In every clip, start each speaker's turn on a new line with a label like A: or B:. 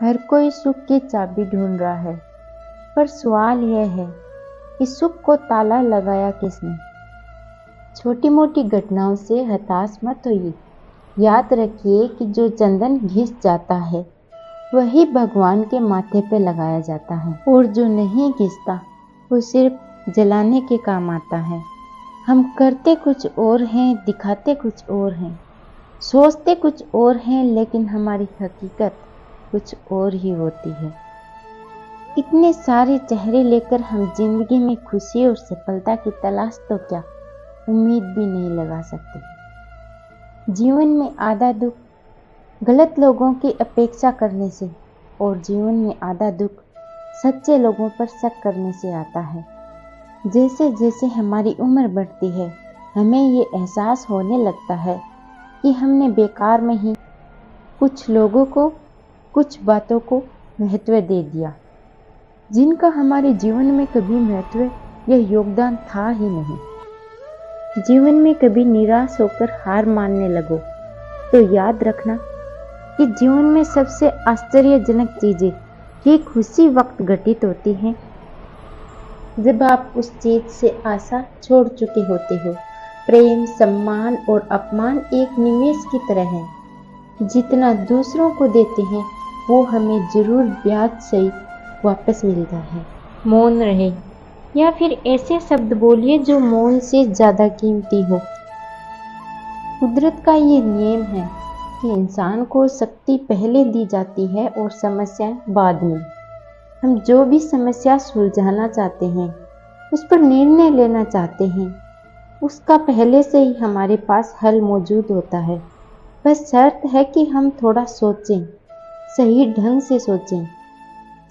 A: हर कोई सुख की चाबी ढूंढ रहा है, पर सवाल यह है कि सुख को ताला लगाया किसने। छोटी मोटी घटनाओं से हताश मत होइए। याद रखिए कि जो चंदन घिस जाता है वही भगवान के माथे पे लगाया जाता है, और जो नहीं घिसता वो सिर्फ जलाने के काम आता है। हम करते कुछ और हैं, दिखाते कुछ और हैं, सोचते कुछ और हैं, लेकिन हमारी हकीकत कुछ और ही होती है। इतने सारे चेहरे लेकर हम जिंदगी में खुशी और सफलता की तलाश तो क्या उम्मीद भी नहीं लगा सकते। जीवन में आधा दुख गलत लोगों की अपेक्षा करने से, और जीवन में आधा दुख सच्चे लोगों पर शक करने से आता है। जैसे जैसे हमारी उम्र बढ़ती है, हमें ये एहसास होने लगता है कि हमने बेकार में ही कुछ लोगों को, कुछ बातों को महत्व दे दिया, जिनका हमारे जीवन में कभी महत्व या योगदान था ही नहीं। जीवन में कभी निराश होकर हार मानने लगो तो याद रखना कि जीवन में सबसे आश्चर्यजनक चीजें ठीक उसी वक्त घटित होती हैं जब आप उस चीज से आशा छोड़ चुके होते हो। प्रेम, सम्मान और अपमान एक निवेश की तरह है। जितना दूसरों को देते हैं वो हमें जरूर ब्याज सहित वापस मिलता है। मौन रहे, या फिर ऐसे शब्द बोलिए जो मौन से ज्यादा कीमती हो। कुदरत का ये नियम है कि इंसान को शक्ति पहले दी जाती है और समस्याएं बाद में। हम जो भी समस्या सुलझाना चाहते हैं, उस पर निर्णय लेना चाहते हैं, उसका पहले से ही हमारे पास हल मौजूद होता है। बस शर्त है कि हम थोड़ा सोचें, सही ढंग से सोचें।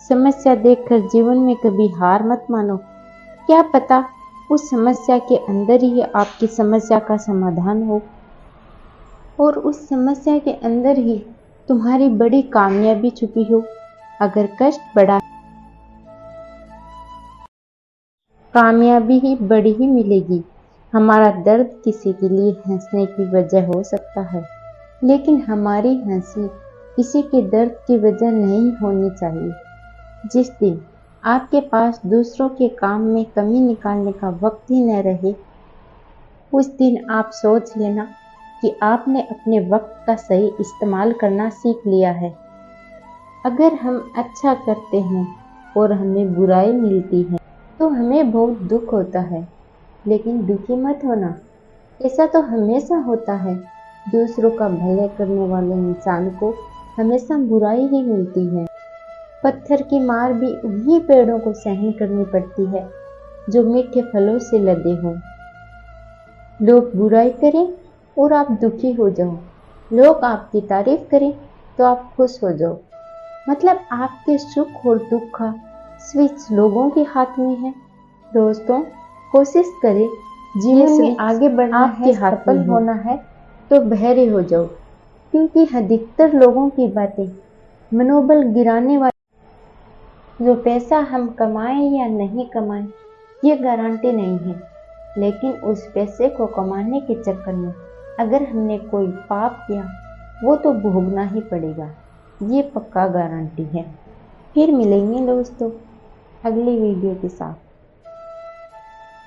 A: समस्या देखकर जीवन में कभी हार मत मानो। क्या पता उस समस्या के अंदर ही आपकी समस्या का समाधान हो, और उस समस्या के अंदर ही तुम्हारी बड़ी कामयाबी छुपी हो। अगर कष्ट बड़ा, कामयाबी ही बड़ी ही मिलेगी। हमारा दर्द किसी के लिए हंसने की वजह हो सकता है, लेकिन हमारी हंसी किसी के दर्द की वजह नहीं होनी चाहिए। जिस दिन आपके पास दूसरों के काम में कमी निकालने का वक्त ही न रहे, उस दिन आप सोच लेना कि आपने अपने वक्त का सही इस्तेमाल करना सीख लिया है। अगर हम अच्छा करते हैं और हमें बुराई मिलती है तो हमें बहुत दुख होता है, लेकिन दुखी मत होना, ऐसा तो हमेशा होता है। दूसरों का भले करने वाले इंसान को हमेशा बुराई ही मिलती है। पत्थर की मार भी उन्हीं पेड़ों को सहन करनी पड़ती है जो मीठे फलों से लदे हों। लोग बुराई करें और आप दुखी हो जाओ, लोग आपकी तारीफ करें तो आप खुश हो जाओ। मतलब आपके सुख और दुख का स्विच लोगों के हाथ में है। दोस्तों, कोशिश करें जीवन में आगे बढ़ना है, सफल होना है तो बहरे हो जाओ, क्योंकि अधिकतर लोगों की बातें मनोबल गिराने वाली। जो पैसा हम कमाएं या नहीं कमाएं ये गारंटी नहीं है, लेकिन उस पैसे को कमाने के चक्कर में अगर हमने कोई पाप किया वो तो भोगना ही पड़ेगा, ये पक्का गारंटी है। फिर मिलेंगे दोस्तों अगली वीडियो के साथ।